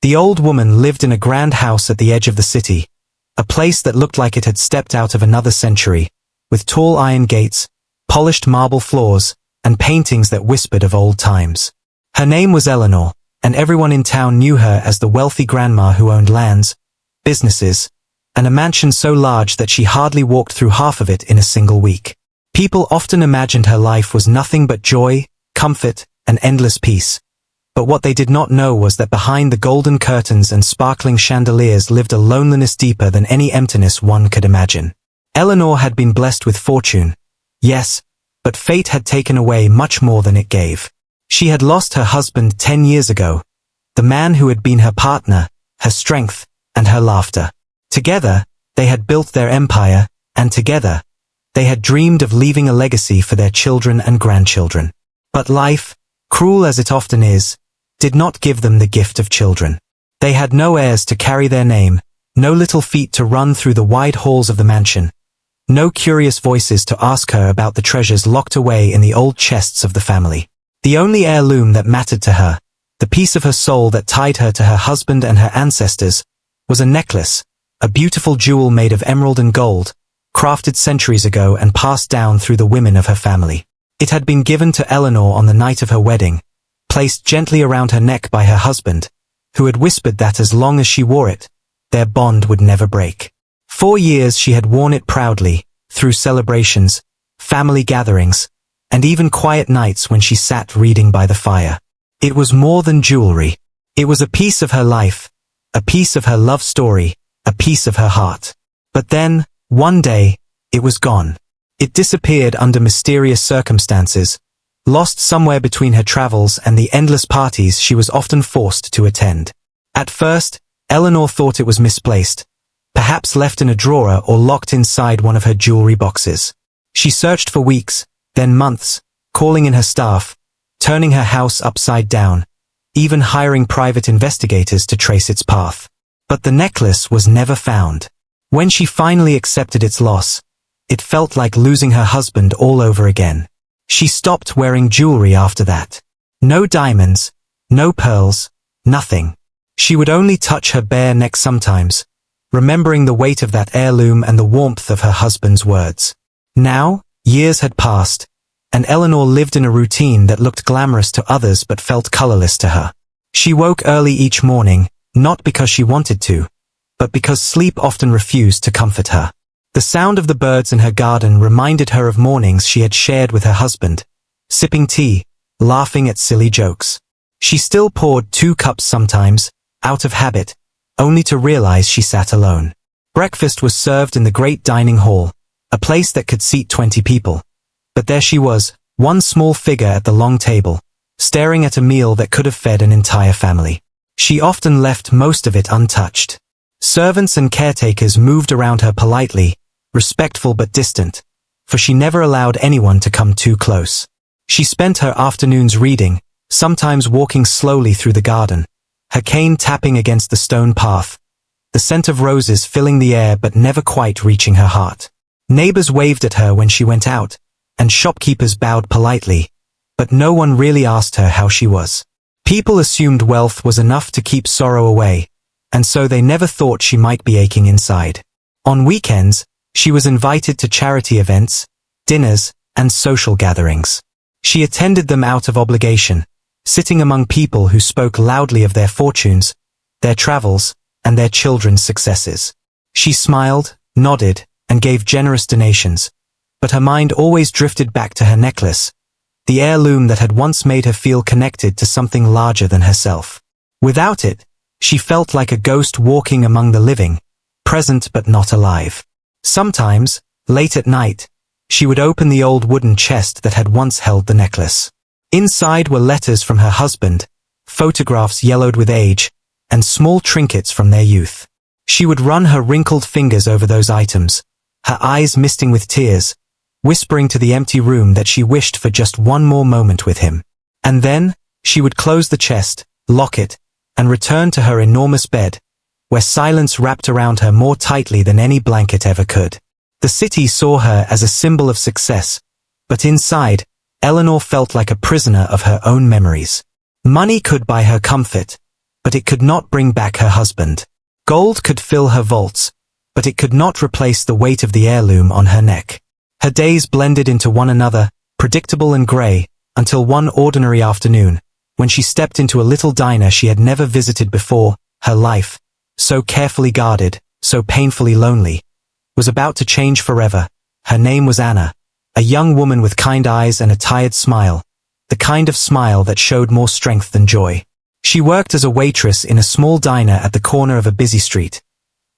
The old woman lived in a grand house at the edge of the city, a place that looked like it had stepped out of another century, with tall iron gates, polished marble floors, and paintings that whispered of old times. Her name was Eleanor, and everyone in town knew her as the wealthy grandma who owned lands, businesses, and a mansion so large that she hardly walked through half of it in a single week. People often imagined her life was nothing but joy, comfort, and endless peace. But what they did not know was that behind the golden curtains and sparkling chandeliers lived a loneliness deeper than any emptiness one could imagine. Eleanor had been blessed with fortune, yes, but fate had taken away much more than it gave. She had lost her husband 10 years ago, the man who had been her partner, her strength, and her laughter. Together, they had built their empire, and together, they had dreamed of leaving a legacy for their children and grandchildren. But life, cruel as it often is, did not give them the gift of children. They had no heirs to carry their name, no little feet to run through the wide halls of the mansion, no curious voices to ask her about the treasures locked away in the old chests of the family. The only heirloom that mattered to her, the piece of her soul that tied her to her husband and her ancestors, was a necklace, a beautiful jewel made of emerald and gold, crafted centuries ago and passed down through the women of her family. It had been given to Eleanor on the night of her wedding, placed gently around her neck by her husband, who had whispered that as long as she wore it, their bond would never break. 4 years she had worn it proudly, through celebrations, family gatherings, and even quiet nights when she sat reading by the fire. It was more than jewelry. It was a piece of her life, a piece of her love story, a piece of her heart. But then, one day, it was gone. It disappeared under mysterious circumstances, lost somewhere between her travels and the endless parties she was often forced to attend. At first, Eleanor thought it was misplaced, perhaps left in a drawer or locked inside one of her jewelry boxes. She searched for weeks, then months, calling in her staff, turning her house upside down, even hiring private investigators to trace its path. But the necklace was never found. When she finally accepted its loss, it felt like losing her husband all over again. She stopped wearing jewelry after that. No diamonds, no pearls, nothing. She would only touch her bare neck sometimes, remembering the weight of that heirloom and the warmth of her husband's words. Now, years had passed, and Eleanor lived in a routine that looked glamorous to others but felt colorless to her. She woke early each morning, not because she wanted to, but because sleep often refused to comfort her. The sound of the birds in her garden reminded her of mornings she had shared with her husband, sipping tea, laughing at silly jokes. She still poured 2 cups sometimes, out of habit, only to realize she sat alone. Breakfast was served in the great dining hall, a place that could seat 20 people. But there she was, one small figure at the long table, staring at a meal that could have fed an entire family. She often left most of it untouched. Servants and caretakers moved around her politely, respectful but distant, for she never allowed anyone to come too close. She spent her afternoons reading, sometimes walking slowly through the garden, her cane tapping against the stone path, the scent of roses filling the air but never quite reaching her heart. Neighbors waved at her when she went out, and shopkeepers bowed politely, but no one really asked her how she was. People assumed wealth was enough to keep sorrow away, and so they never thought she might be aching inside. On weekends, she was invited to charity events, dinners, and social gatherings. She attended them out of obligation, sitting among people who spoke loudly of their fortunes, their travels, and their children's successes. She smiled, nodded, and gave generous donations, but her mind always drifted back to her necklace, the heirloom that had once made her feel connected to something larger than herself. Without it, she felt like a ghost walking among the living, present but not alive. Sometimes, late at night, she would open the old wooden chest that had once held the necklace. Inside were letters from her husband, photographs yellowed with age, and small trinkets from their youth. She would run her wrinkled fingers over those items, her eyes misting with tears, whispering to the empty room that she wished for just one more moment with him. And then, she would close the chest, lock it, and return to her enormous bed, where silence wrapped around her more tightly than any blanket ever could. The city saw her as a symbol of success, but inside, Eleanor felt like a prisoner of her own memories. Money could buy her comfort, but it could not bring back her husband. Gold could fill her vaults, but it could not replace the weight of the heirloom on her neck. Her days blended into one another, predictable and grey, until one ordinary afternoon, when she stepped into a little diner she had never visited before. Her life, so carefully guarded, so painfully lonely, was about to change forever. Her name was Anna, a young woman with kind eyes and a tired smile, the kind of smile that showed more strength than joy. She worked as a waitress in a small diner at the corner of a busy street,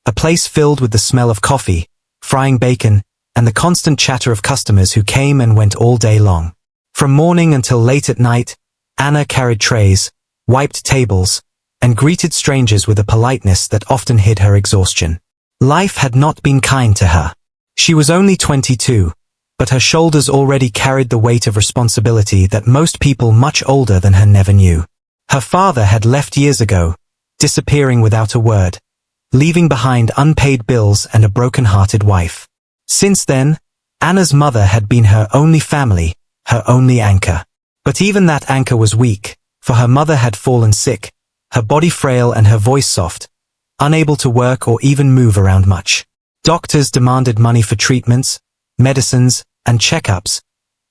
a place filled with the smell of coffee, frying bacon, and the constant chatter of customers who came and went all day long. From morning until late at night, Anna carried trays, wiped tables, and greeted strangers with a politeness that often hid her exhaustion. Life had not been kind to her. She was only 22, but her shoulders already carried the weight of responsibility that most people much older than her never knew. Her father had left years ago, disappearing without a word, leaving behind unpaid bills and a broken-hearted wife. Since then, Anna's mother had been her only family, her only anchor. But even that anchor was weak, for her mother had fallen sick, her body frail and her voice soft, unable to work or even move around much. Doctors demanded money for treatments, medicines, and checkups,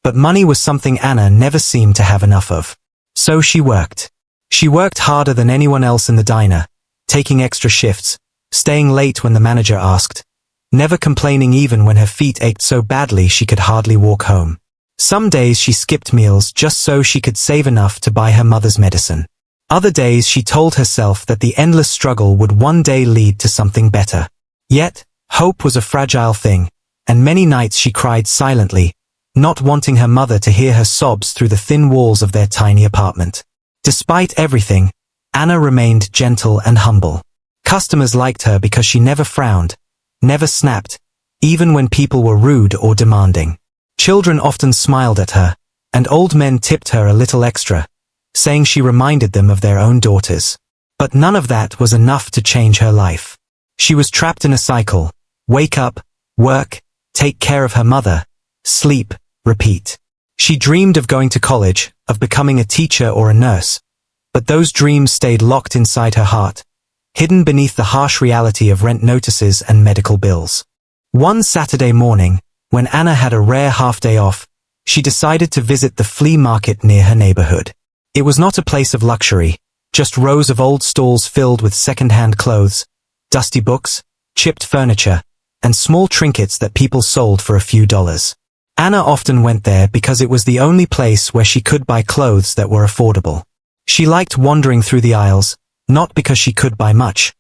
but money was something Anna never seemed to have enough of. So she worked. She worked harder than anyone else in the diner, taking extra shifts, staying late when the manager asked, never complaining even when her feet ached so badly she could hardly walk home. Some days she skipped meals just so she could save enough to buy her mother's medicine. Other days she told herself that the endless struggle would one day lead to something better. Yet, hope was a fragile thing, and many nights she cried silently, not wanting her mother to hear her sobs through the thin walls of their tiny apartment. Despite everything, Anna remained gentle and humble. Customers liked her because she never frowned, never snapped, even when people were rude or demanding. Children often smiled at her, and old men tipped her a little extra, saying she reminded them of their own daughters. But none of that was enough to change her life. She was trapped in a cycle: wake up, work, take care of her mother, sleep, repeat. She dreamed of going to college, of becoming a teacher or a nurse, but those dreams stayed locked inside her heart, hidden beneath the harsh reality of rent notices and medical bills. One Saturday morning, when Anna had a rare half-day off, she decided to visit the flea market near her neighborhood. It was not a place of luxury, just rows of old stalls filled with second-hand clothes, dusty books, chipped furniture, and small trinkets that people sold for a few dollars. Anna often went there because it was the only place where she could buy clothes that were affordable. She liked wandering through the aisles, not because she could buy much,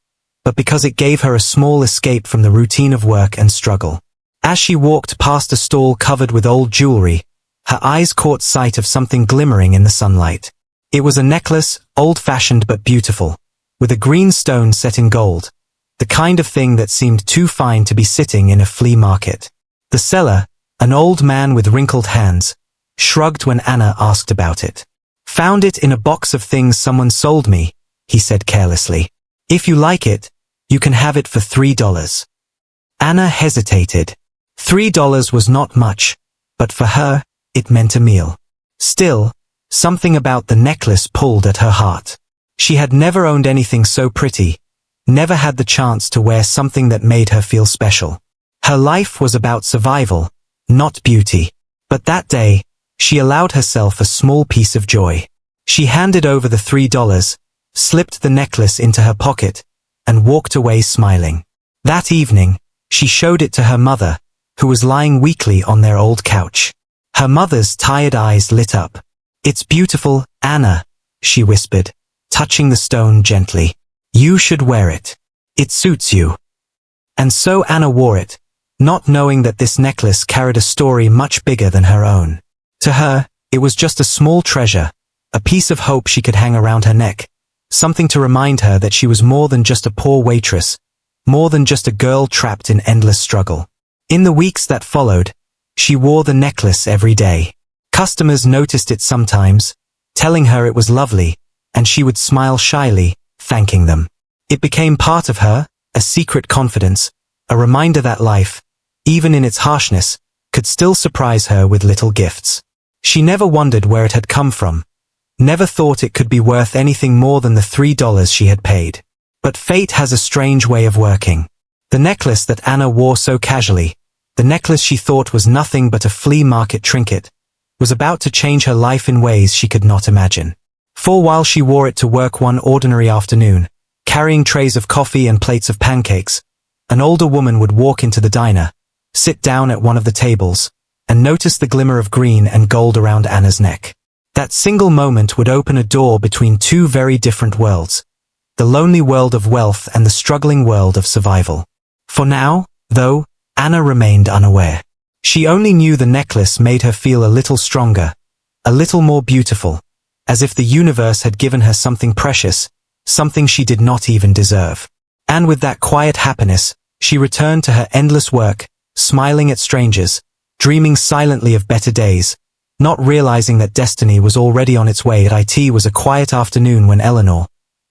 but because it gave her a small escape from the routine of work and struggle. As she walked past a stall covered with old jewelry, her eyes caught sight of something glimmering in the sunlight. It was a necklace, old-fashioned but beautiful, with a green stone set in gold, the kind of thing that seemed too fine to be sitting in a flea market. The seller, an old man with wrinkled hands, shrugged when Anna asked about it. "Found it in a box of things someone sold me," he said carelessly. "If you like it, you can have it for $3. Anna hesitated. $3 was not much, but for her, it meant a meal. Still, something about the necklace pulled at her heart. She had never owned anything so pretty, never had the chance to wear something that made her feel special. Her life was about survival, not beauty. But that day, she allowed herself a small piece of joy. She handed over the $3, slipped the necklace into her pocket, and walked away smiling. That evening, she showed it to her mother, who was lying weakly on their old couch. Her mother's tired eyes lit up. "It's beautiful, Anna," she whispered, touching the stone gently. "You should wear it. It suits you." And so Anna wore it, not knowing that this necklace carried a story much bigger than her own. To her, it was just a small treasure, a piece of hope she could hang around her neck, something to remind her that she was more than just a poor waitress, more than just a girl trapped in endless struggle. In the weeks that followed, she wore the necklace every day. Customers noticed it sometimes, telling her it was lovely, and she would smile shyly, thanking them. It became part of her, a secret confidence, a reminder that life, even in its harshness, could still surprise her with little gifts. She never wondered where it had come from, never thought it could be worth anything more than the $3 she had paid. But fate has a strange way of working. The necklace that Anna wore so casually, the necklace she thought was nothing but a flea market trinket, was about to change her life in ways she could not imagine. For while she wore it to work one ordinary afternoon, carrying trays of coffee and plates of pancakes, an older woman would walk into the diner, sit down at one of the tables, and notice the glimmer of green and gold around Anna's neck. That single moment would open a door between two very different worlds, the lonely world of wealth and the struggling world of survival. For now, though, Anna remained unaware. She only knew the necklace made her feel a little stronger, a little more beautiful, as if the universe had given her something precious, something she did not even deserve. And with that quiet happiness, she returned to her endless work, smiling at strangers, dreaming silently of better days, not realizing that destiny was already on its way. It was a quiet afternoon when Eleanor,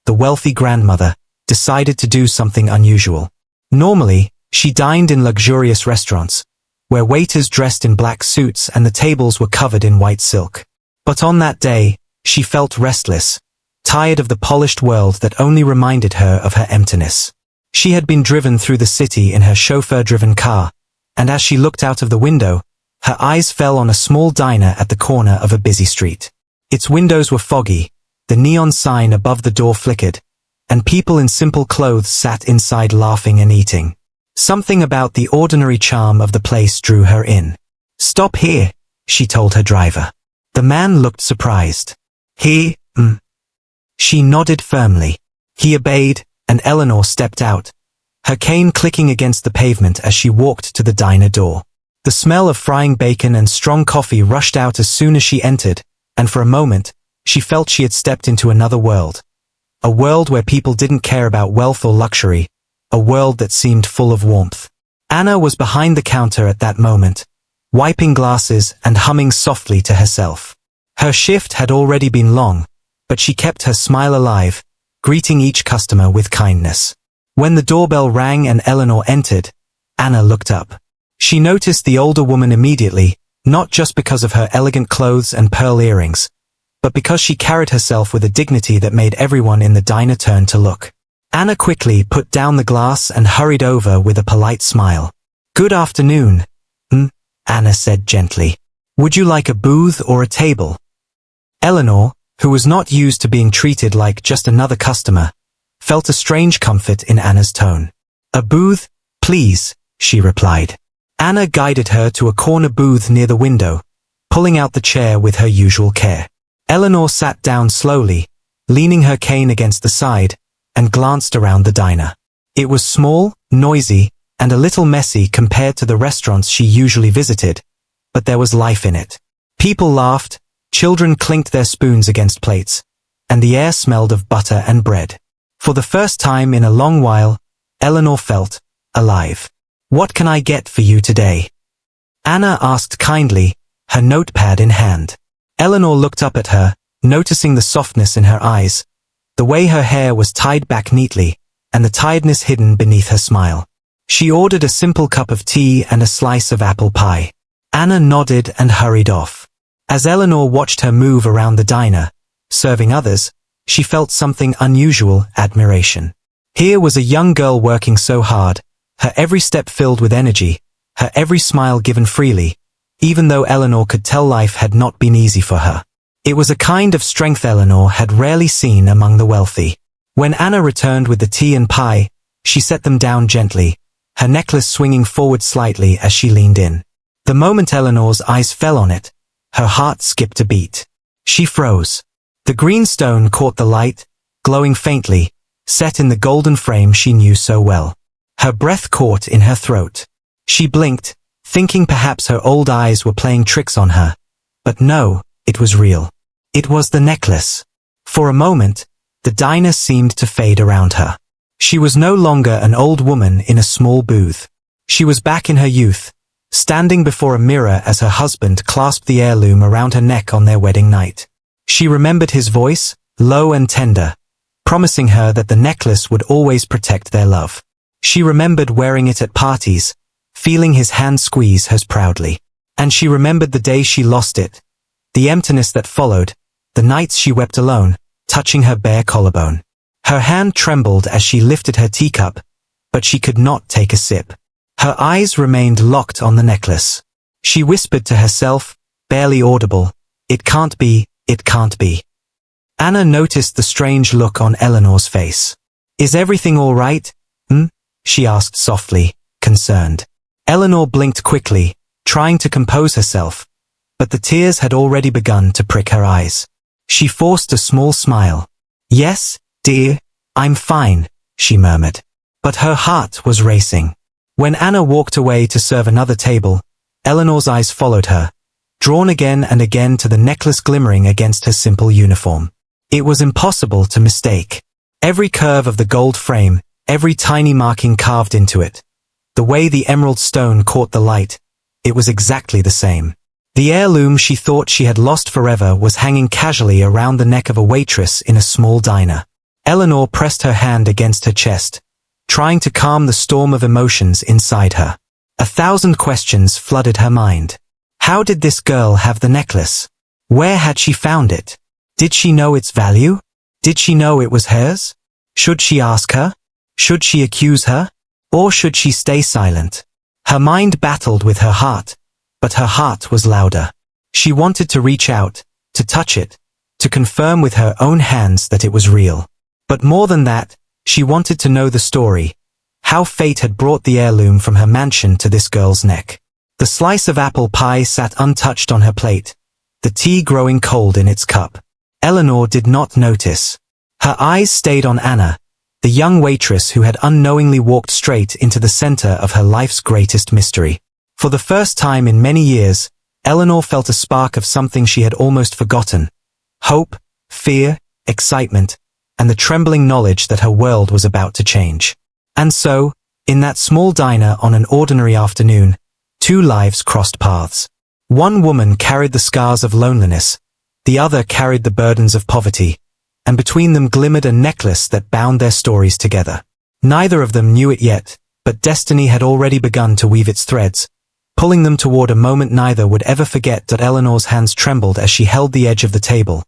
the wealthy grandmother, decided to do something unusual. Normally, she dined in luxurious restaurants, where waiters dressed in black suits and the tables were covered in white silk. But on that day, she felt restless, tired of the polished world that only reminded her of her emptiness. She had been driven through the city in her chauffeur-driven car, and as she looked out of the window, her eyes fell on a small diner at the corner of a busy street. Its windows were foggy, the neon sign above the door flickered, and people in simple clothes sat inside laughing and eating. Something about the ordinary charm of the place drew her in. "Stop here," she told her driver. The man looked surprised. "Here, She nodded firmly. He obeyed, and Eleanor stepped out, her cane clicking against the pavement as she walked to the diner door. The smell of frying bacon and strong coffee rushed out as soon as she entered, and for a moment, she felt she had stepped into another world. A world where people didn't care about wealth or luxury, a world that seemed full of warmth. Anna was behind the counter at that moment, wiping glasses and humming softly to herself. Her shift had already been long, but she kept her smile alive, greeting each customer with kindness. When the doorbell rang and Eleanor entered, Anna looked up. She noticed the older woman immediately, not just because of her elegant clothes and pearl earrings, but because she carried herself with a dignity that made everyone in the diner turn to look. Anna quickly put down the glass and hurried over with a polite smile. "Good afternoon," Anna said gently. "Would you like a booth or a table?" Eleanor, who was not used to being treated like just another customer, felt a strange comfort in Anna's tone. "A booth, please," she replied. Anna guided her to a corner booth near the window, pulling out the chair with her usual care. Eleanor sat down slowly, leaning her cane against the side, and glanced around the diner. It was small, noisy, and a little messy compared to the restaurants she usually visited, but there was life in it. People laughed, children clinked their spoons against plates, and the air smelled of butter and bread. For the first time in a long while, Eleanor felt alive. "What can I get for you today?" Anna asked kindly, her notepad in hand. Eleanor looked up at her, noticing the softness in her eyes, the way her hair was tied back neatly, and the tiredness hidden beneath her smile. She ordered a simple cup of tea and a slice of apple pie. Anna nodded and hurried off. As Eleanor watched her move around the diner, serving others, she felt something unusual: admiration. Here was a young girl working so hard, her every step filled with energy, her every smile given freely, even though Eleanor could tell life had not been easy for her. It was a kind of strength Eleanor had rarely seen among the wealthy. When Anna returned with the tea and pie, she set them down gently, her necklace swinging forward slightly as she leaned in. The moment Eleanor's eyes fell on it, her heart skipped a beat. She froze. The green stone caught the light, glowing faintly, set in the golden frame she knew so well. Her breath caught in her throat. She blinked, thinking perhaps her old eyes were playing tricks on her. But no, it was real. It was the necklace. For a moment, the diner seemed to fade around her. She was no longer an old woman in a small booth. She was back in her youth, standing before a mirror as her husband clasped the heirloom around her neck on their wedding night. She remembered his voice, low and tender, promising her that the necklace would always protect their love. She remembered wearing it at parties, feeling his hand squeeze hers proudly. And she remembered the day she lost it, the emptiness that followed, the nights she wept alone, touching her bare collarbone. Her hand trembled as she lifted her teacup, but she could not take a sip. Her eyes remained locked on the necklace. She whispered to herself, barely audible, "It can't be, it can't be." Anna noticed the strange look on Eleanor's face. "Is everything all right, she asked softly, concerned. Eleanor blinked quickly, trying to compose herself, but the tears had already begun to prick her eyes. She forced a small smile. "Yes, dear, I'm fine," she murmured. But her heart was racing. When Anna walked away to serve another table, Eleanor's eyes followed her, drawn again and again to the necklace glimmering against her simple uniform. It was impossible to mistake. Every curve of the gold frame, every tiny marking carved into it, the way the emerald stone caught the light, it was exactly the same. The heirloom she thought she had lost forever was hanging casually around the neck of a waitress in a small diner. Eleanor pressed her hand against her chest, trying to calm the storm of emotions inside her. 1,000 questions flooded her mind. How did this girl have the necklace? Where had she found it? Did she know its value? Did she know it was hers? Should she ask her? Should she accuse her? Or should she stay silent? Her mind battled with her heart, but her heart was louder. She wanted to reach out, to touch it, to confirm with her own hands that it was real. But more than that, she wanted to know the story, how fate had brought the heirloom from her mansion to this girl's neck. The slice of apple pie sat untouched on her plate, the tea growing cold in its cup. Eleanor did not notice. Her eyes stayed on Anna, the young waitress who had unknowingly walked straight into the center of her life's greatest mystery. For the first time in many years, Eleanor felt a spark of something she had almost forgotten. Hope, fear, excitement, and the trembling knowledge that her world was about to change. And so, in that small diner on an ordinary afternoon, two lives crossed paths. One woman carried the scars of loneliness, the other carried the burdens of poverty, and between them glimmered a necklace that bound their stories together. Neither of them knew it yet, but destiny had already begun to weave its threads, pulling them toward a moment neither would ever forget. Eleanor's hands trembled as she held the edge of the table,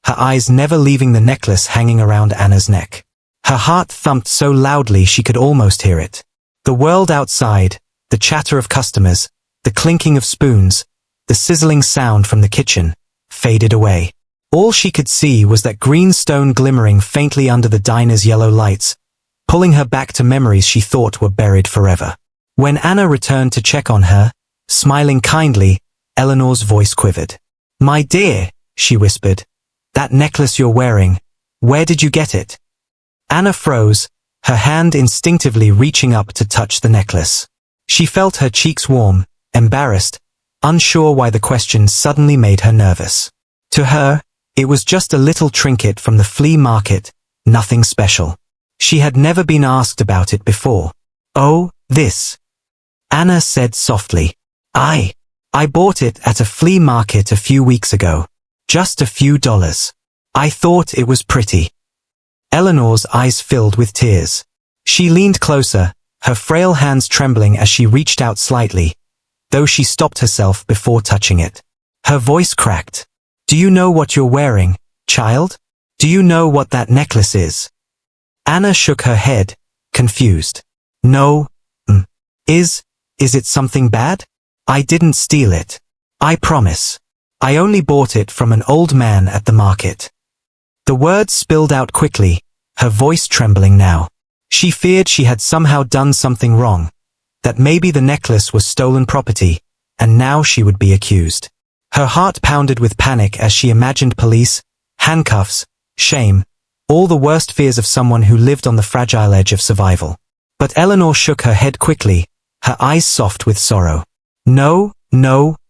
her eyes never leaving the necklace hanging around Anna's neck. Her heart thumped so loudly she could almost hear it. The world outside, the chatter of customers, the clinking of spoons, the sizzling sound from the kitchen, faded away. All she could see was that green stone glimmering faintly under the diner's yellow lights, pulling her back to memories she thought were buried forever. When Anna returned to check on her, smiling kindly, Eleanor's voice quivered. "My dear," she whispered, "that necklace you're wearing, where did you get it?" Anna froze, her hand instinctively reaching up to touch the necklace. She felt her cheeks warm, embarrassed, unsure why the question suddenly made her nervous. To her, it was just a little trinket from the flea market, nothing special. She had never been asked about it before. "Oh, this," Anna said softly. I bought it at a flea market a few weeks ago. Just a few dollars. I thought it was pretty." Eleanor's eyes filled with tears. She leaned closer, her frail hands trembling as she reached out slightly, though she stopped herself before touching it. Her voice cracked. "Do you know what you're wearing, child? Do you know what that necklace is?" Anna shook her head, confused. "No, Is it something bad? I didn't steal it. I promise. I only bought it from an old man at the market." The words spilled out quickly, her voice trembling now. She feared she had somehow done something wrong, that maybe the necklace was stolen property, and now she would be accused. Her heart pounded with panic as she imagined police, handcuffs, shame, all the worst fears of someone who lived on the fragile edge of survival. But Eleanor shook her head quickly, her eyes soft with sorrow. No,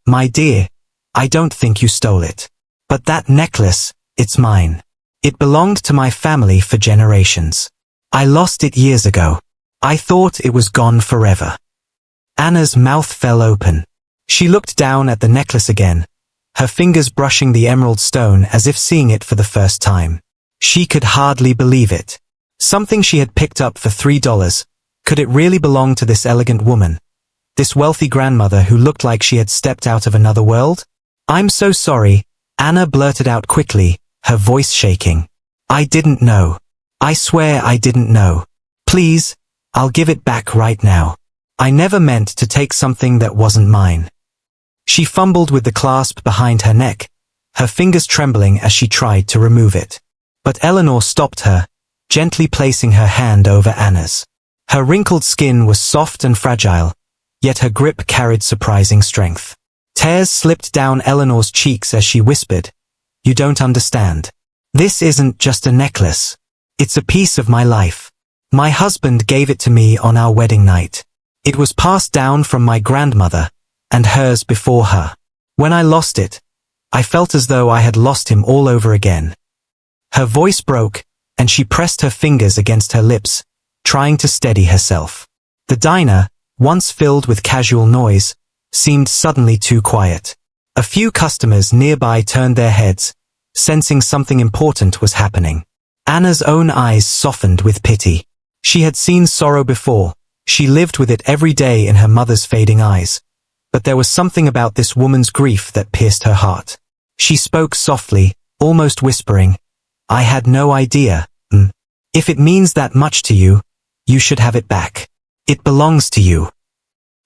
my dear, I don't think you stole it. But that necklace, it's mine. It belonged to my family for generations. I lost it years ago. I thought it was gone forever." Anna's mouth fell open. She looked down at the necklace again, her fingers brushing the emerald stone as if seeing it for the first time. She could hardly believe it. Something she had picked up for $3. Could it really belong to this elegant woman? This wealthy grandmother who looked like she had stepped out of another world? "I'm so sorry," Anna blurted out quickly, her voice shaking. I didn't know. I swear I didn't know. Please, I'll give it back right now. I never meant to take something that wasn't mine. She fumbled with the clasp behind her neck, her fingers trembling as she tried to remove it. But Eleanor stopped her, gently placing her hand over Anna's. Her wrinkled skin was soft and fragile, yet her grip carried surprising strength. Tears slipped down Eleanor's cheeks as she whispered, "You don't understand. This isn't just a necklace. It's a piece of my life. My husband gave it to me on our wedding night. It was passed down from my grandmother, and hers before her. When I lost it, I felt as though I had lost him all over again." Her voice broke, and she pressed her fingers against her lips, trying to steady herself. The diner, once filled with casual noise, seemed suddenly too quiet. A few customers nearby turned their heads, sensing something important was happening. Anna's own eyes softened with pity. She had seen sorrow before, she lived with it every day in her mother's fading eyes. But there was something about this woman's grief that pierced her heart. She spoke softly, almost whispering, "I had no idea. If it means that much to you, you should have it back. It belongs to you."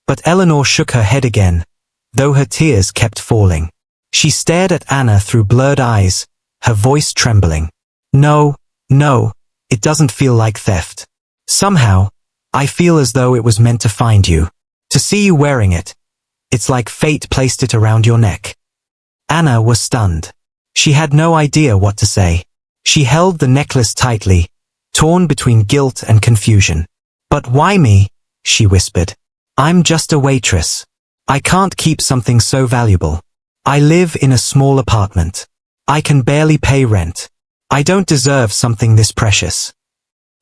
But Eleanor shook her head again, though her tears kept falling. She stared at Anna through blurred eyes, her voice trembling. No, it doesn't feel like theft. Somehow, I feel as though it was meant to find you. To see you wearing it. It's like fate placed it around your neck." Anna was stunned. She had no idea what to say. She held the necklace tightly, torn between guilt and confusion. "But why me?" she whispered. "I'm just a waitress. I can't keep something so valuable. I live in a small apartment. I can barely pay rent. I don't deserve something this precious."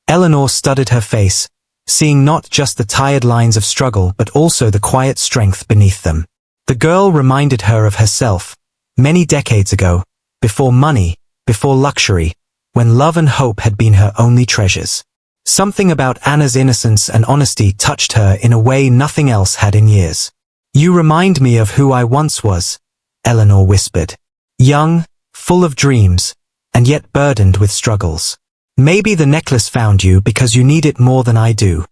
Eleanor studied her face, seeing not just the tired lines of struggle but also the quiet strength beneath them. The girl reminded her of herself, many decades ago, before money, before luxury, when love and hope had been her only treasures. Something about Anna's innocence and honesty touched her in a way nothing else had in years. "You remind me of who I once was," Eleanor whispered. "Young, full of dreams, and yet burdened with struggles. Maybe the necklace found you because you need it more than I do."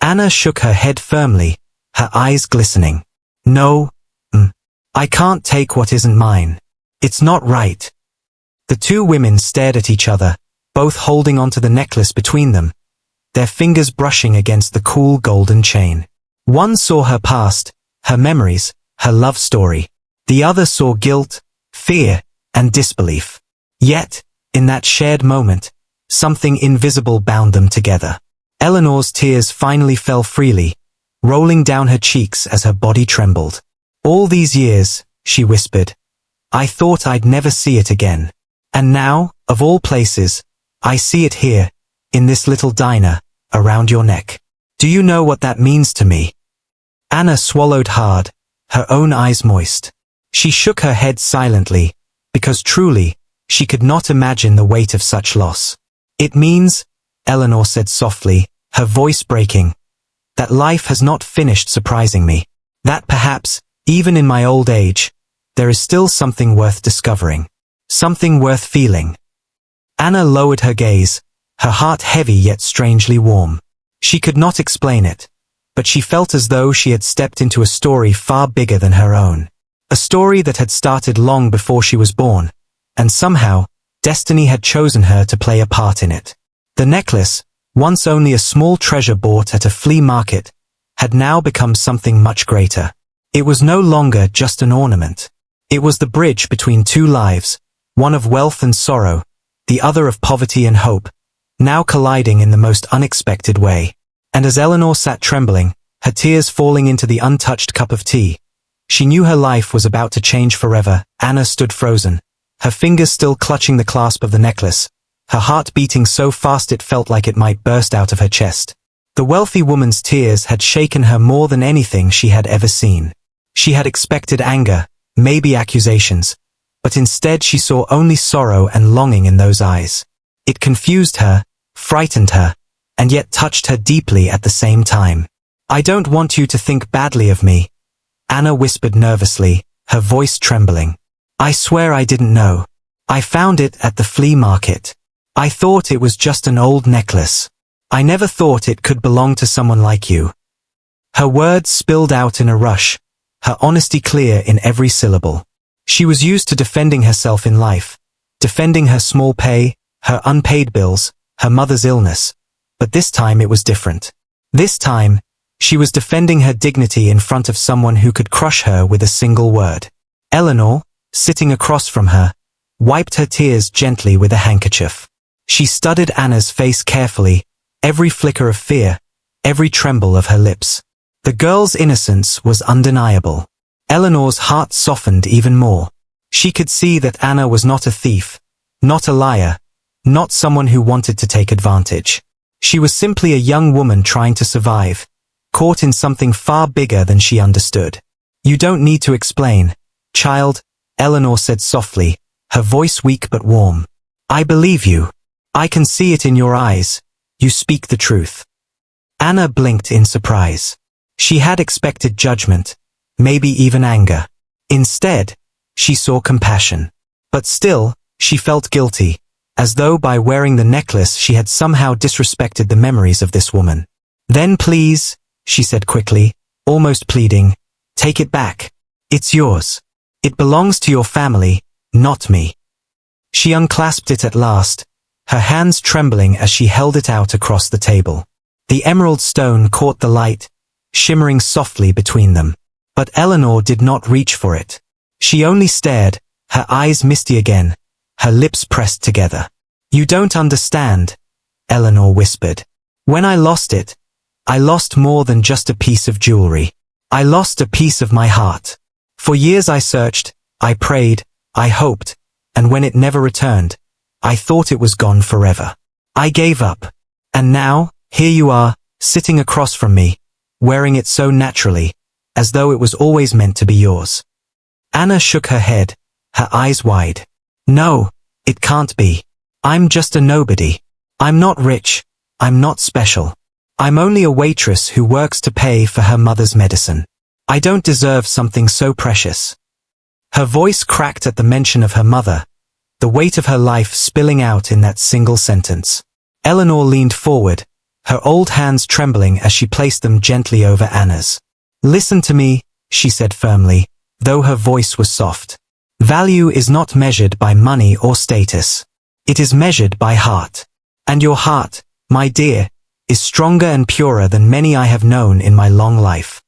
Anna shook her head firmly, her eyes glistening. "No, I can't take what isn't mine. It's not right." The two women stared at each other, both holding onto the necklace between them, their fingers brushing against the cool golden chain. One saw her past, her memories, her love story. The other saw guilt, fear, and disbelief. Yet, in that shared moment, something invisible bound them together. Eleanor's tears finally fell freely, rolling down her cheeks as her body trembled. "All these years," she whispered, "I thought I'd never see it again. And now, of all places, I see it here, in this little diner, around your neck. Do you know what that means to me?" Anna swallowed hard, her own eyes moist. She shook her head silently, because truly, she could not imagine the weight of such loss. "It means," Eleanor said softly, her voice breaking, "that life has not finished surprising me. That perhaps, even in my old age, there is still something worth discovering. Something worth feeling." Anna lowered her gaze, her heart heavy yet strangely warm. She could not explain it, but she felt as though she had stepped into a story far bigger than her own. A story that had started long before she was born, and somehow, destiny had chosen her to play a part in it. The necklace, once only a small treasure bought at a flea market, had now become something much greater. It was no longer just an ornament. It was the bridge between two lives, one of wealth and sorrow, the other of poverty and hope, now colliding in the most unexpected way. And as Eleanor sat trembling, her tears falling into the untouched cup of tea, she knew her life was about to change forever. Anna stood frozen, her fingers still clutching the clasp of the necklace, her heart beating so fast it felt like it might burst out of her chest. The wealthy woman's tears had shaken her more than anything she had ever seen. She had expected anger, maybe accusations, but instead she saw only sorrow and longing in those eyes. It confused her, frightened her, and yet touched her deeply at the same time. "I don't want you to think badly of me," Anna whispered nervously, her voice trembling. "I swear I didn't know. I found it at the flea market. I thought it was just an old necklace. I never thought it could belong to someone like you." Her words spilled out in a rush, her honesty clear in every syllable. She was used to defending herself in life, defending her small pay, her unpaid bills, her mother's illness. But this time it was different. This time, she was defending her dignity in front of someone who could crush her with a single word. Eleanor, sitting across from her, wiped her tears gently with a handkerchief. She studied Anna's face carefully, every flicker of fear, every tremble of her lips. The girl's innocence was undeniable. Eleanor's heart softened even more. She could see that Anna was not a thief, not a liar, not someone who wanted to take advantage. She was simply a young woman trying to survive, caught in something far bigger than she understood. "You don't need to explain, child," Eleanor said softly, her voice weak but warm. "I believe you. I can see it in your eyes. You speak the truth." Anna blinked in surprise. She had expected judgment, maybe even anger. Instead, she saw compassion. But still, she felt guilty, as though by wearing the necklace she had somehow disrespected the memories of this woman. "Then please," she said quickly, almost pleading, "take it back. It's yours. It belongs to your family, not me." She unclasped it at last, her hands trembling as she held it out across the table. The emerald stone caught the light, shimmering softly between them. But Eleanor did not reach for it. She only stared, her eyes misty again, her lips pressed together. "You don't understand," Eleanor whispered. "When I lost it, I lost more than just a piece of jewelry. I lost a piece of my heart. For years I searched, I prayed, I hoped, and when it never returned, I thought it was gone forever. I gave up. And now, here you are, sitting across from me, wearing it so naturally, as though it was always meant to be yours." Anna shook her head, her eyes wide. "No, it can't be. I'm just a nobody. I'm not rich. I'm not special. I'm only a waitress who works to pay for her mother's medicine. I don't deserve something so precious." Her voice cracked at the mention of her mother, the weight of her life spilling out in that single sentence. Eleanor leaned forward, her old hands trembling as she placed them gently over Anna's. "Listen to me," she said firmly, though her voice was soft. "Value is not measured by money or status. It is measured by heart. And your heart, my dear, is stronger and purer than many I have known in my long life."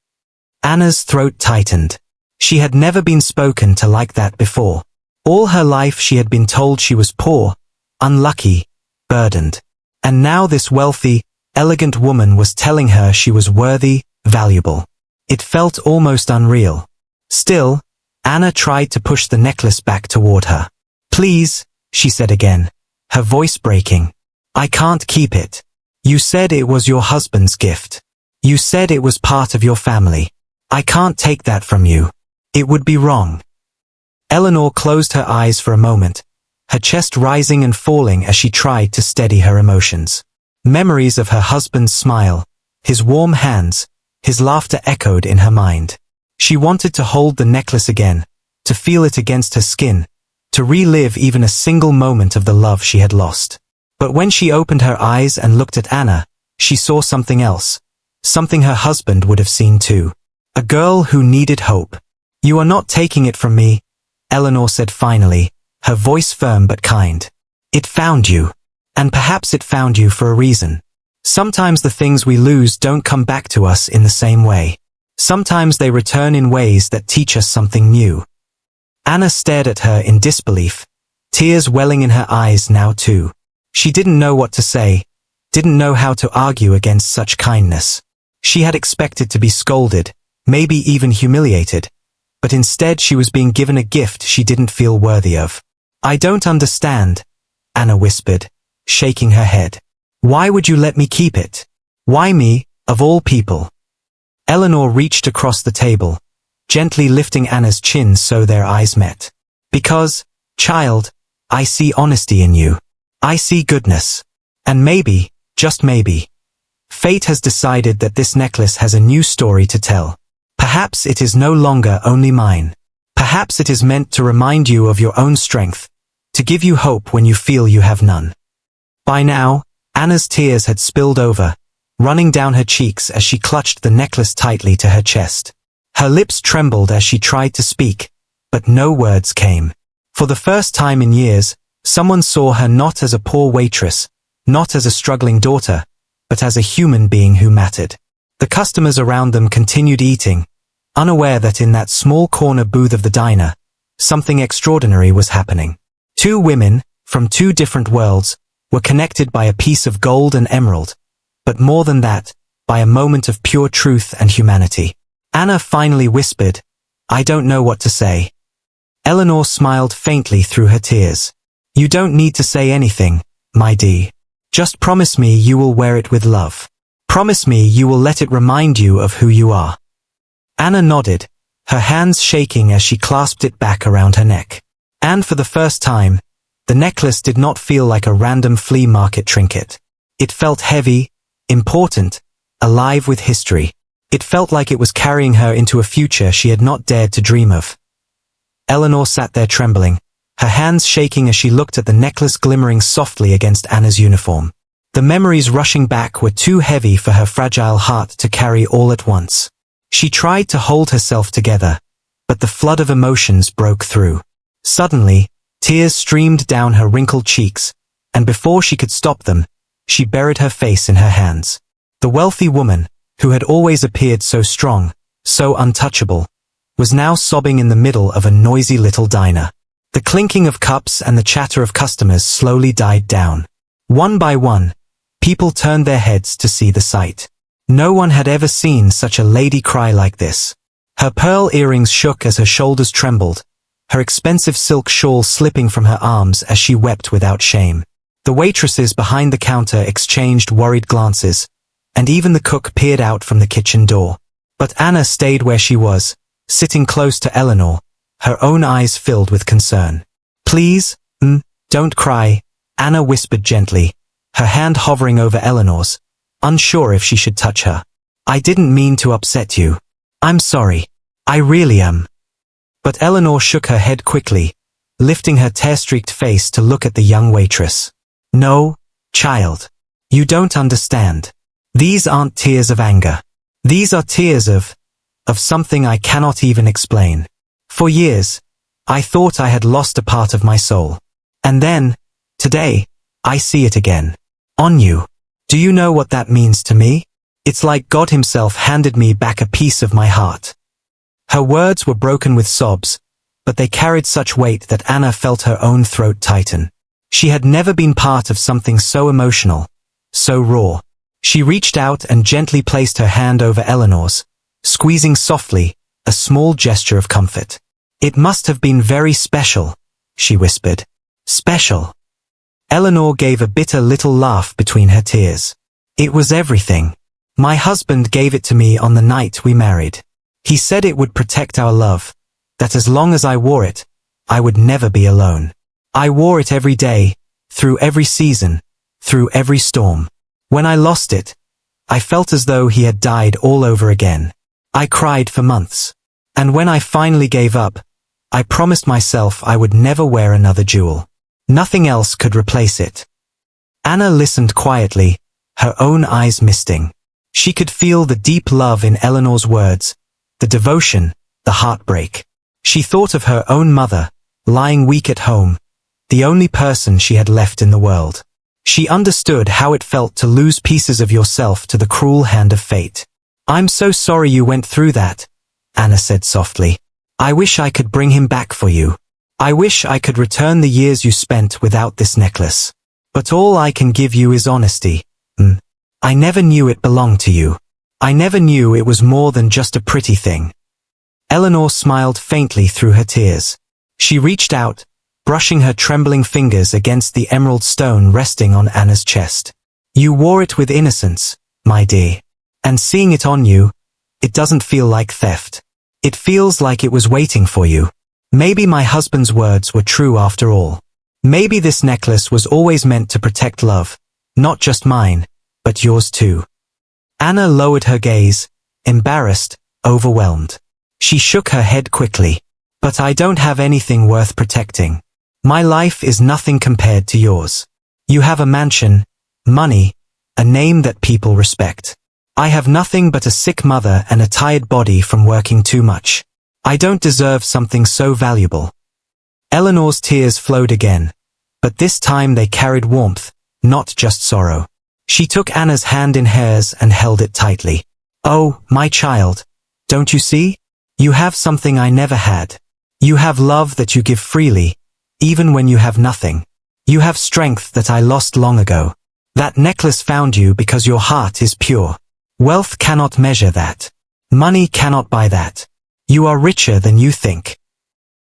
Anna's throat tightened. She had never been spoken to like that before. All her life she had been told she was poor, unlucky, burdened. And now this wealthy, elegant woman was telling her she was worthy, valuable. It felt almost unreal. Still, Anna tried to push the necklace back toward her. "Please," she said again, her voice breaking. "I can't keep it. You said it was your husband's gift. You said it was part of your family. I can't take that from you. It would be wrong." Eleanor closed her eyes for a moment, her chest rising and falling as she tried to steady her emotions. Memories of her husband's smile, his warm hands, his laughter echoed in her mind. She wanted to hold the necklace again, to feel it against her skin, to relive even a single moment of the love she had lost. But when she opened her eyes and looked at Anna, she saw something else, something her husband would have seen too. A girl who needed hope. "You are not taking it from me," Eleanor said finally, her voice firm but kind. "It found you. And perhaps it found you for a reason. Sometimes the things we lose don't come back to us in the same way. Sometimes they return in ways that teach us something new." Anna stared at her in disbelief, tears welling in her eyes now too. She didn't know what to say, didn't know how to argue against such kindness. She had expected to be scolded, maybe even humiliated, but instead she was being given a gift she didn't feel worthy of. "I don't understand," Anna whispered, shaking her head. "Why would you let me keep it? Why me, of all people?" Eleanor reached across the table, gently lifting Anna's chin so their eyes met. "Because, child, I see honesty in you. I see goodness. And maybe, just maybe, fate has decided that this necklace has a new story to tell. Perhaps it is no longer only mine. Perhaps it is meant to remind you of your own strength, to give you hope when you feel you have none. By now, Anna's tears had spilled over, running down her cheeks as she clutched the necklace tightly to her chest. Her lips trembled as she tried to speak, but no words came. For the first time in years, someone saw her not as a poor waitress, not as a struggling daughter, but as a human being who mattered. The customers around them continued eating, unaware that in that small corner booth of the diner, something extraordinary was happening. Two women, from two different worlds, were connected by a piece of gold and emerald, but more than that, by a moment of pure truth and humanity. Anna finally whispered, "I don't know what to say." Eleanor smiled faintly through her tears. "You don't need to say anything, my dear. Just promise me you will wear it with love. Promise me you will let it remind you of who you are." Anna nodded, her hands shaking as she clasped it back around her neck. And for the first time, the necklace did not feel like a random flea market trinket. It felt heavy, important, alive with history. It felt like it was carrying her into a future she had not dared to dream of. Eleanor sat there trembling, her hands shaking as she looked at the necklace glimmering softly against Anna's uniform. The memories rushing back were too heavy for her fragile heart to carry all at once. She tried to hold herself together, but the flood of emotions broke through. Suddenly, tears streamed down her wrinkled cheeks, and before she could stop them, she buried her face in her hands. The wealthy woman, who had always appeared so strong, so untouchable, was now sobbing in the middle of a noisy little diner. The clinking of cups and the chatter of customers slowly died down. One by one, people turned their heads to see the sight. No one had ever seen such a lady cry like this. Her pearl earrings shook as her shoulders trembled, her expensive silk shawl slipping from her arms as she wept without shame. The waitresses behind the counter exchanged worried glances, and even the cook peered out from the kitchen door. But Anna stayed where she was, sitting close to Eleanor, her own eyes filled with concern. "Please, don't cry," Anna whispered gently, her hand hovering over Eleanor's, unsure if she should touch her. "I didn't mean to upset you. I'm sorry. I really am." But Eleanor shook her head quickly, lifting her tear-streaked face to look at the young waitress. "No, child. You don't understand. These aren't tears of anger. These are tears of something I cannot even explain. For years, I thought I had lost a part of my soul. And then, today, I see it again. On you. Do you know what that means to me? It's like God himself handed me back a piece of my heart." Her words were broken with sobs, but they carried such weight that Anna felt her own throat tighten. She had never been part of something so emotional, so raw. She reached out and gently placed her hand over Eleanor's, squeezing softly, a small gesture of comfort. "It must have been very special," she whispered. "Special." Eleanor gave a bitter little laugh between her tears. "It was everything. My husband gave it to me on the night we married. He said it would protect our love, that as long as I wore it, I would never be alone. I wore it every day, through every season, through every storm. When I lost it, I felt as though he had died all over again. I cried for months. And when I finally gave up, I promised myself I would never wear another jewel. Nothing else could replace it." Anna listened quietly, her own eyes misting. She could feel the deep love in Eleanor's words, the devotion, the heartbreak. She thought of her own mother, lying weak at home, the only person she had left in the world. She understood how it felt to lose pieces of yourself to the cruel hand of fate. "I'm so sorry you went through that," Anna said softly. "I wish I could bring him back for you. I wish I could return the years you spent without this necklace. But all I can give you is honesty. I never knew it belonged to you. I never knew it was more than just a pretty thing." Eleanor smiled faintly through her tears. She reached out, brushing her trembling fingers against the emerald stone resting on Anna's chest. "You wore it with innocence, my dear. And seeing it on you, it doesn't feel like theft. It feels like it was waiting for you. Maybe my husband's words were true after all. Maybe this necklace was always meant to protect love, not just mine, but yours too." Anna lowered her gaze, embarrassed, overwhelmed. She shook her head quickly. "But I don't have anything worth protecting. My life is nothing compared to yours. You have a mansion, money, a name that people respect. I have nothing but a sick mother and a tired body from working too much. I don't deserve something so valuable." Eleanor's tears flowed again, but this time they carried warmth, not just sorrow. She took Anna's hand in hers and held it tightly. "Oh, my child, don't you see? You have something I never had. You have love that you give freely, even when you have nothing. You have strength that I lost long ago. That necklace found you because your heart is pure. Wealth cannot measure that. Money cannot buy that. You are richer than you think."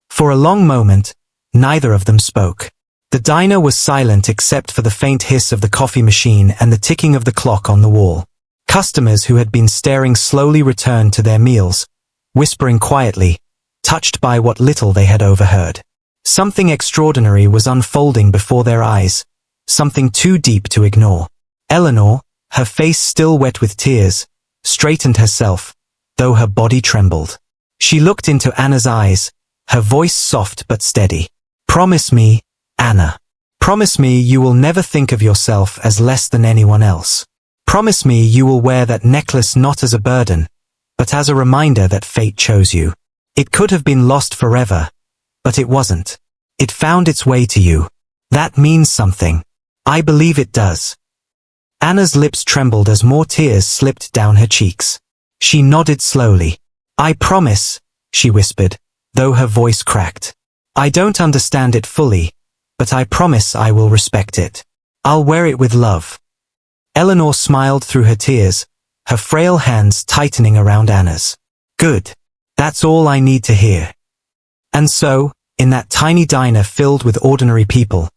For a long moment, neither of them spoke. The diner was silent except for the faint hiss of the coffee machine and the ticking of the clock on the wall. Customers who had been staring slowly returned to their meals, whispering quietly, touched by what little they had overheard. Something extraordinary was unfolding before their eyes, something too deep to ignore. Eleanor, her face still wet with tears, straightened herself, though her body trembled. She looked into Anna's eyes, her voice soft but steady. "Promise me, Anna. Promise me you will never think of yourself as less than anyone else. Promise me you will wear that necklace not as a burden, but as a reminder that fate chose you. It could have been lost forever, but it wasn't. It found its way to you. That means something. I believe it does." Anna's lips trembled as more tears slipped down her cheeks. She nodded slowly. "I promise," she whispered, though her voice cracked. "I don't understand it fully, but I promise I will respect it. I'll wear it with love." Eleanor smiled through her tears, her frail hands tightening around Anna's. "Good. That's all I need to hear." And so, in that tiny diner filled with ordinary people,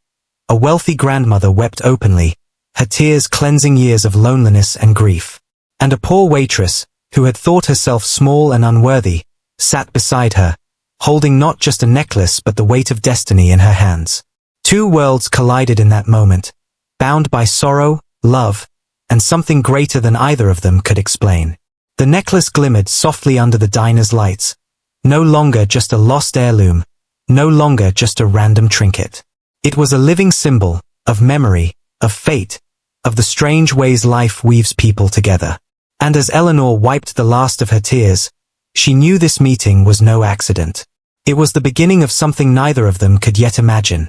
a wealthy grandmother wept openly, her tears cleansing years of loneliness and grief. And a poor waitress, who had thought herself small and unworthy, sat beside her, holding not just a necklace but the weight of destiny in her hands. Two worlds collided in that moment, bound by sorrow, love, and something greater than either of them could explain. The necklace glimmered softly under the diner's lights, no longer just a lost heirloom, no longer just a random trinket. It was a living symbol, of memory, of fate, of the strange ways life weaves people together. And as Eleanor wiped the last of her tears, she knew this meeting was no accident. It was the beginning of something neither of them could yet imagine.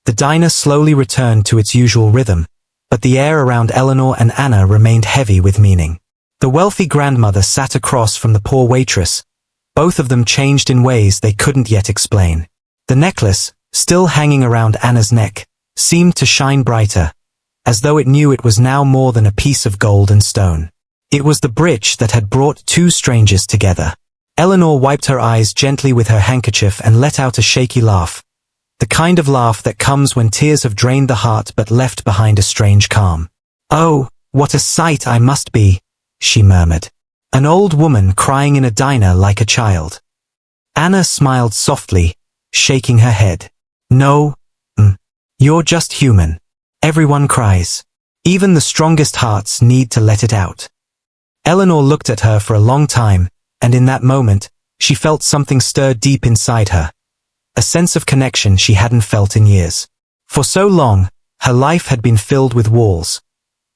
The diner slowly returned to its usual rhythm, but the air around Eleanor and Anna remained heavy with meaning. The wealthy grandmother sat across from the poor waitress, both of them changed in ways they couldn't yet explain. The necklace, still hanging around Anna's neck, seemed to shine brighter, as though it knew it was now more than a piece of gold and stone. It was the bridge that had brought two strangers together. Eleanor wiped her eyes gently with her handkerchief and let out a shaky laugh, the kind of laugh that comes when tears have drained the heart but left behind a strange calm. "Oh, what a sight I must be," she murmured. "An old woman crying in a diner like a child." Anna smiled softly, shaking her head. "No, you're just human. Everyone cries. Even the strongest hearts need to let it out." Eleanor looked at her for a long time, and in that moment, she felt something stir deep inside her. A sense of connection she hadn't felt in years. For so long, her life had been filled with walls.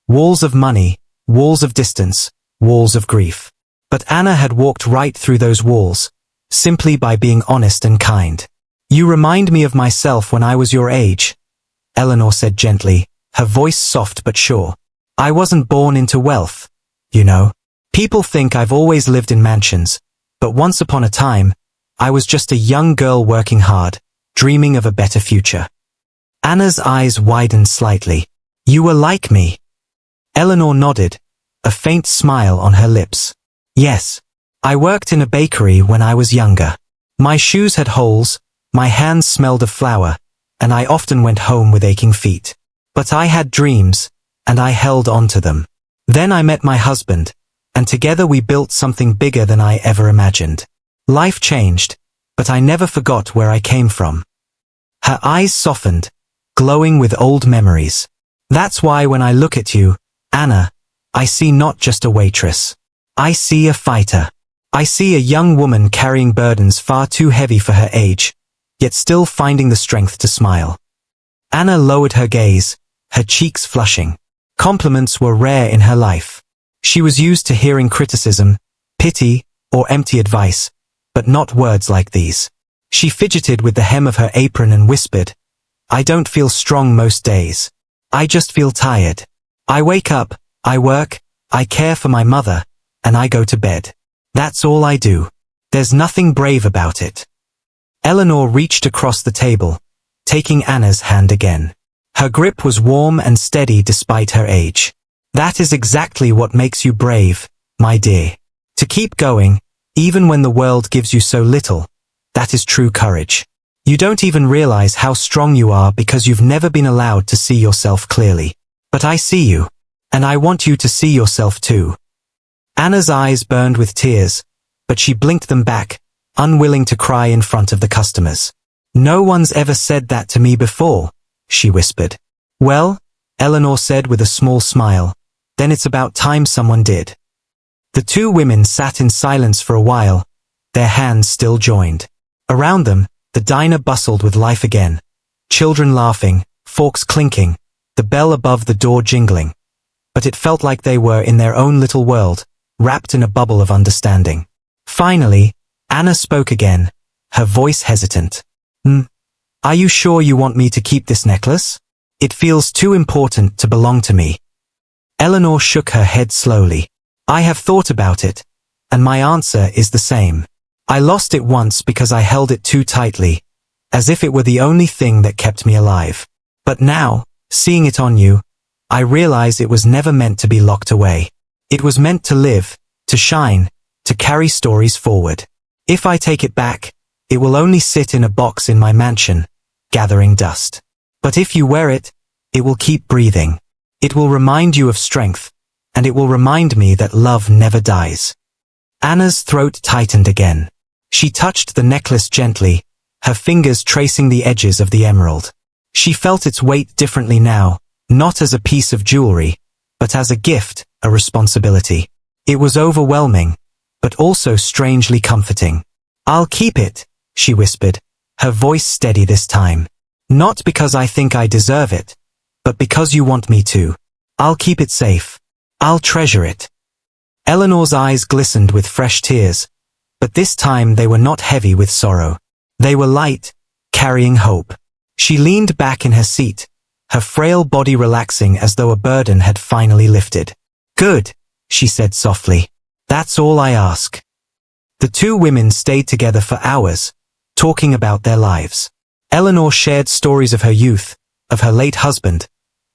Walls of money, walls of distance, walls of grief. But Anna had walked right through those walls, simply by being honest and kind. "You remind me of myself when I was your age," Eleanor said gently, her voice soft but sure. "I wasn't born into wealth, you know. People think I've always lived in mansions, but once upon a time, I was just a young girl working hard, dreaming of a better future." Anna's eyes widened slightly. "You were like me." Eleanor nodded, a faint smile on her lips. "Yes. I worked in a bakery when I was younger. My shoes had holes, my hands smelled of flour, and I often went home with aching feet. But I had dreams, and I held on to them. Then I met my husband, and together we built something bigger than I ever imagined. Life changed, but I never forgot where I came from." Her eyes softened, glowing with old memories. "That's why when I look at you, Anna, I see not just a waitress. I see a fighter. I see a young woman carrying burdens far too heavy for her age, yet still finding the strength to smile. Anna lowered her gaze, her cheeks flushing. Compliments were rare in her life. She was used to hearing criticism, pity, or empty advice, but not words like these. She fidgeted with the hem of her apron and whispered, "I don't feel strong most days. I just feel tired. I wake up, I work, I care for my mother, and I go to bed. That's all I do. There's nothing brave about it." Eleanor reached across the table, taking Anna's hand again. Her grip was warm and steady despite her age. "That is exactly what makes you brave, my dear. To keep going, even when the world gives you so little, that is true courage. You don't even realize how strong you are because you've never been allowed to see yourself clearly. But I see you, and I want you to see yourself too." Anna's eyes burned with tears, but she blinked them back, unwilling to cry in front of the customers. "No one's ever said that to me before," she whispered. "Well," Eleanor said with a small smile, "then it's about time someone did." The two women sat in silence for a while, their hands still joined. Around them, the diner bustled with life again. Children laughing, forks clinking, the bell above the door jingling. But it felt like they were in their own little world, wrapped in a bubble of understanding. Finally, Anna spoke again, her voice hesitant. Are you sure you want me to keep this necklace? It feels too important to belong to me." Eleanor shook her head slowly. "I have thought about it, and my answer is the same. I lost it once because I held it too tightly, as if it were the only thing that kept me alive. But now, seeing it on you, I realize it was never meant to be locked away. It was meant to live, to shine, to carry stories forward. If I take it back, it will only sit in a box in my mansion, gathering dust. But if you wear it, it will keep breathing. It will remind you of strength, and it will remind me that love never dies." Anna's throat tightened again. She touched the necklace gently, her fingers tracing the edges of the emerald. She felt its weight differently now, not as a piece of jewelry, but as a gift, a responsibility. It was overwhelming, but also strangely comforting. "I'll keep it," she whispered, her voice steady this time. "Not because I think I deserve it, but because you want me to. I'll keep it safe. I'll treasure it." Eleanor's eyes glistened with fresh tears, but this time they were not heavy with sorrow. They were light, carrying hope. She leaned back in her seat, her frail body relaxing as though a burden had finally lifted. "Good," she said softly. "That's all I ask." The two women stayed together for hours, talking about their lives. Eleanor shared stories of her youth, of her late husband,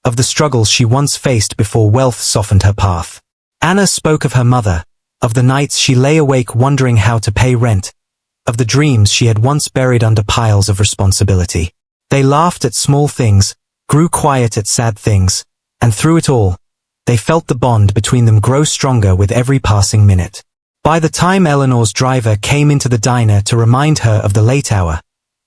of the struggles she once faced before wealth softened her path. Anna spoke of her mother, of the nights she lay awake wondering how to pay rent, of the dreams she had once buried under piles of responsibility. They laughed at small things, grew quiet at sad things, and through it all, they felt the bond between them grow stronger with every passing minute. By the time Eleanor's driver came into the diner to remind her of the late hour,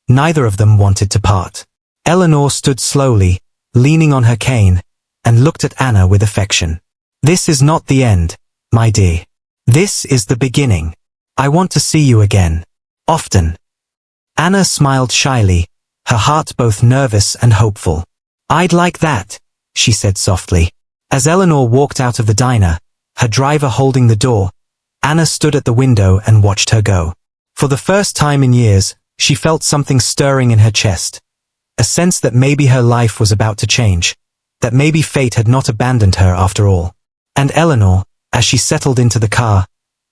neither of them wanted to part. Eleanor stood slowly, leaning on her cane, and looked at Anna with affection. "This is not the end, my dear. This is the beginning. I want to see you again. Often." Anna smiled shyly, her heart both nervous and hopeful. "I'd like that," she said softly. As Eleanor walked out of the diner, her driver holding the door, Anna stood at the window and watched her go. For the first time in years, she felt something stirring in her chest. A sense that maybe her life was about to change, that maybe fate had not abandoned her after all. And Eleanor, as she settled into the car,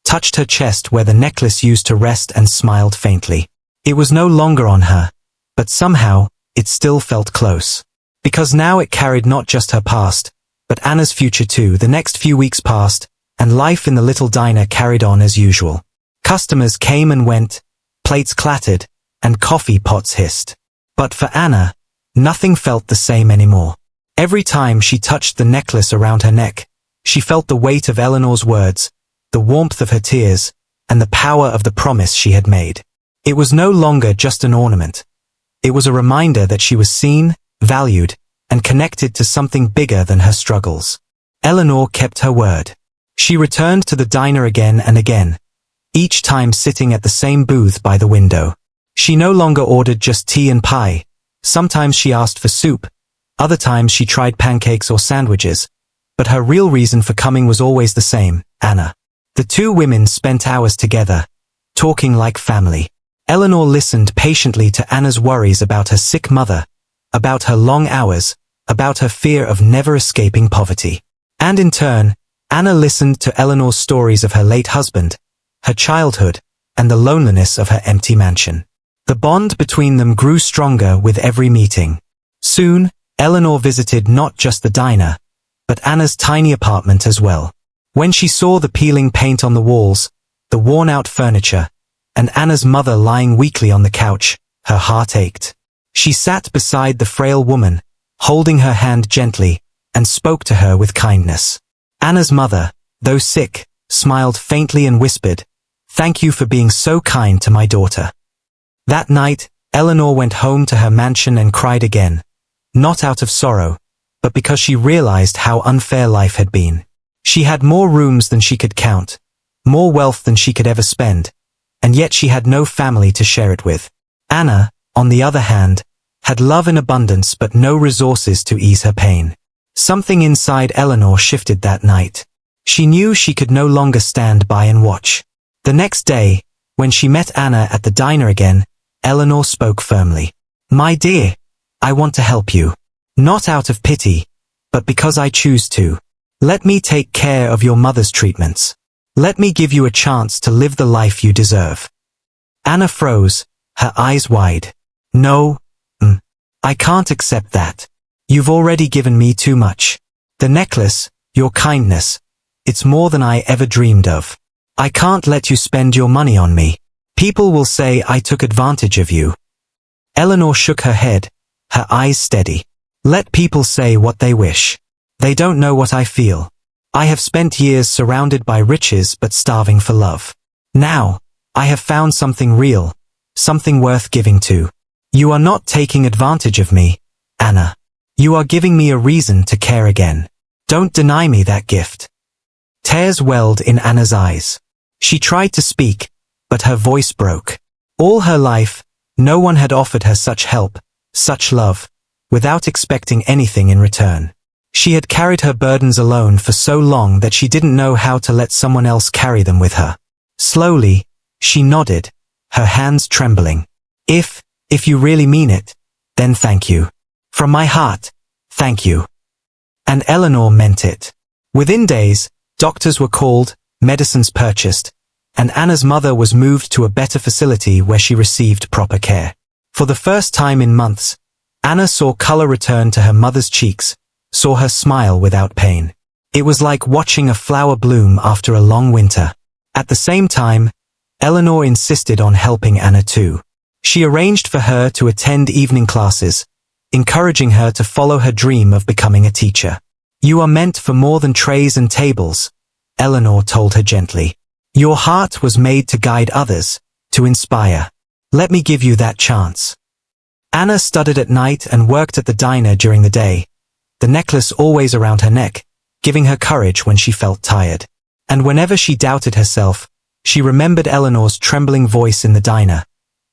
touched her chest where the necklace used to rest and smiled faintly. It was no longer on her, but somehow, it still felt close. Because now it carried not just her past, but Anna's future too. The next few weeks passed, and life in the little diner carried on as usual. Customers came and went, plates clattered, and coffee pots hissed. But for Anna, nothing felt the same anymore. Every time she touched the necklace around her neck, she felt the weight of Eleanor's words, the warmth of her tears, and the power of the promise she had made. It was no longer just an ornament. It was a reminder that she was seen, valued, and connected to something bigger than her struggles. Eleanor kept her word. She returned to the diner again and again, each time sitting at the same booth by the window. She no longer ordered just tea and pie. Sometimes she asked for soup. Other times she tried pancakes or sandwiches. But her real reason for coming was always the same, Anna. The two women spent hours together, talking like family. Eleanor listened patiently to Anna's worries about her sick mother, about her long hours, about her fear of never escaping poverty. And in turn, Anna listened to Eleanor's stories of her late husband, her childhood, and the loneliness of her empty mansion. The bond between them grew stronger with every meeting. Soon, Eleanor visited not just the diner, but Anna's tiny apartment as well. When she saw the peeling paint on the walls, the worn-out furniture, and Anna's mother lying weakly on the couch, her heart ached. She sat beside the frail woman, holding her hand gently, and spoke to her with kindness. Anna's mother, though sick, smiled faintly and whispered, "Thank you for being so kind to my daughter." That night, Eleanor went home to her mansion and cried again, not out of sorrow, but because she realized how unfair life had been. She had more rooms than she could count, more wealth than she could ever spend, and yet she had no family to share it with. Anna, on the other hand, had love in abundance but no resources to ease her pain. Something inside Eleanor shifted that night. She knew she could no longer stand by and watch. The next day, when she met Anna at the diner again, Eleanor spoke firmly. "My dear, I want to help you. Not out of pity, but because I choose to. Let me take care of your mother's treatments. Let me give you a chance to live the life you deserve." Anna froze, her eyes wide. "No, I can't accept that. You've already given me too much. The necklace, your kindness, it's more than I ever dreamed of. I can't let you spend your money on me. People will say I took advantage of you." Eleanor shook her head, her eyes steady. "Let people say what they wish. They don't know what I feel. I have spent years surrounded by riches but starving for love. Now, I have found something real, something worth giving to. You are not taking advantage of me, Anna. You are giving me a reason to care again. Don't deny me that gift." Tears welled in Anna's eyes. She tried to speak, but her voice broke. All her life, no one had offered her such help, such love, without expecting anything in return. She had carried her burdens alone for so long that she didn't know how to let someone else carry them with her. Slowly, she nodded, her hands trembling. If you really mean it, then thank you. From my heart, thank you." And Eleanor meant it. Within days, doctors were called, medicines purchased, and Anna's mother was moved to a better facility where she received proper care. For the first time in months, Anna saw color return to her mother's cheeks, saw her smile without pain. It was like watching a flower bloom after a long winter. At the same time, Eleanor insisted on helping Anna too. She arranged for her to attend evening classes, encouraging her to follow her dream of becoming a teacher. "You are meant for more than trays and tables," Eleanor told her gently. "Your heart was made to guide others, to inspire. Let me give you that chance." Anna studied at night and worked at the diner during the day, the necklace always around her neck, giving her courage when she felt tired. And whenever she doubted herself, she remembered Eleanor's trembling voice in the diner,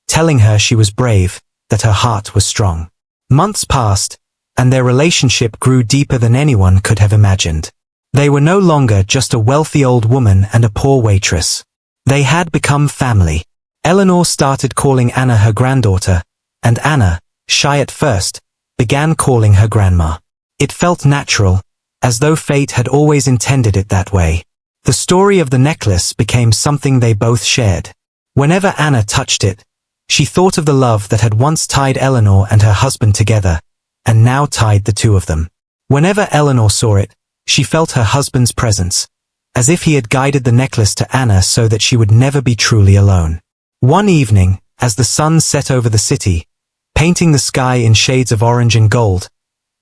telling her she was brave, that her heart was strong. Months passed, and their relationship grew deeper than anyone could have imagined. They were no longer just a wealthy old woman and a poor waitress. They had become family. Eleanor started calling Anna her granddaughter, and Anna, shy at first, began calling her grandma. It felt natural, as though fate had always intended it that way. The story of the necklace became something they both shared. Whenever Anna touched it, she thought of the love that had once tied Eleanor and her husband together, and now tied the two of them. Whenever Eleanor saw it, she felt her husband's presence, as if he had guided the necklace to Anna so that she would never be truly alone. One evening, as the sun set over the city, painting the sky in shades of orange and gold,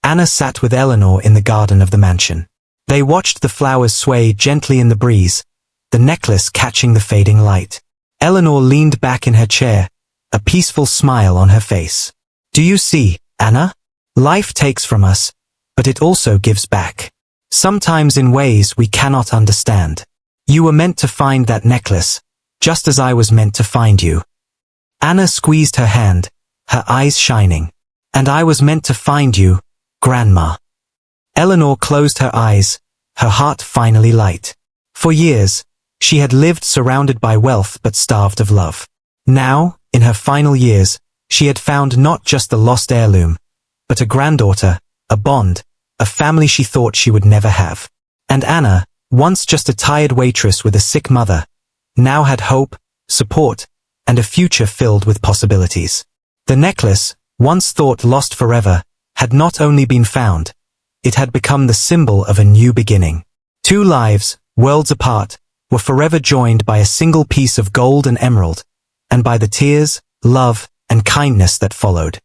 Anna sat with Eleanor in the garden of the mansion. They watched the flowers sway gently in the breeze, the necklace catching the fading light. Eleanor leaned back in her chair, a peaceful smile on her face. "Do you see, Anna? Life takes from us, but it also gives back. Sometimes in ways we cannot understand. You were meant to find that necklace, just as I was meant to find you." Anna squeezed her hand, her eyes shining. And I was meant to find you, Grandma. Eleanor closed her eyes, her heart finally light. For years, she had lived surrounded by wealth but starved of love. Now, in her final years, she had found not just the lost heirloom, but a granddaughter, a bond, a family she thought she would never have. And Anna, once just a tired waitress with a sick mother, now had hope, support, and a future filled with possibilities. The necklace, once thought lost forever, had not only been found, it had become the symbol of a new beginning. Two lives, worlds apart, were forever joined by a single piece of gold and emerald, and by the tears, love, and kindness that followed.